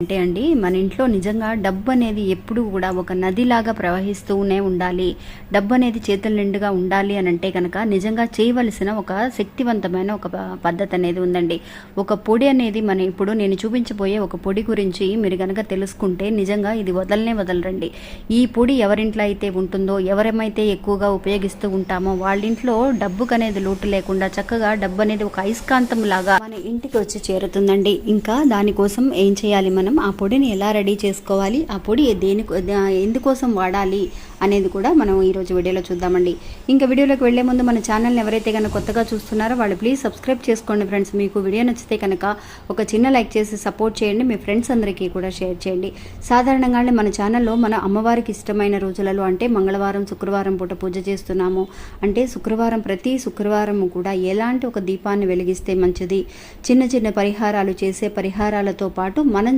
అంటే అండి మన ఇంట్లో నిజంగా డబ్బు అనేది ఎప్పుడు కూడా ఒక నదిలాగా ప్రవహిస్తూనే ఉండాలి. డబ్బు అనేది చేతుల నిండుగా ఉండాలి అని అంటే కనుక నిజంగా చేయవలసిన ఒక శక్తివంతమైన ఒక పద్ధతి అనేది ఉందండి. ఒక పొడి అనేది ఇప్పుడు నేను చూపించబోయే ఒక పొడి గురించి మీరు కనుక తెలుసుకుంటే నిజంగా ఇది వదలనే వదలరండి. ఈ పొడి ఎవరింట్లో అయితే ఉంటుందో, ఎవరేమైతే ఎక్కువగా ఉపయోగిస్తూ ఉంటామో వాళ్ళింట్లో డబ్బుకు అనేది లోటు లేకుండా చక్కగా డబ్బు అనేది ఒక అయస్కాంతం లాగా మన ఇంటికి వచ్చి చేరుతుందండి. ఇంకా దానికోసం ఏం చేయాలి, మనం ఆ పొడిని ఎలా రెడీ చేసుకోవాలి, ఆ పొడి ఎందుకోసం వాడాలి అనేది కూడా మనం ఈరోజు వీడియోలో చూద్దామండి. ఇంకా వీడియోలోకి వెళ్లే ముందు మన ఛానల్ని ఎవరైతే కనుక కొత్తగా చూస్తున్నారో వాళ్ళు ప్లీజ్ సబ్స్క్రైబ్ చేసుకోండి ఫ్రెండ్స్. మీకు వీడియో నచ్చితే కనుక ఒక చిన్న లైక్ చేసి సపోర్ట్ చేయండి. మీ ఫ్రెండ్స్ అందరికీ కూడా షేర్ చేయండి. సాధారణంగానే మన ఛానల్లో మన అమ్మవారికి ఇష్టమైన రోజులలో అంటే మంగళవారం, శుక్రవారం పూట పూజ చేస్తున్నాము. అంటే ప్రతి శుక్రవారం కూడా ఎలాంటి ఒక దీపాన్ని వెలిగిస్తే మంచిది, చిన్న చిన్న పరిహారాలు చేసే పరిహారాలతో పాటు మనం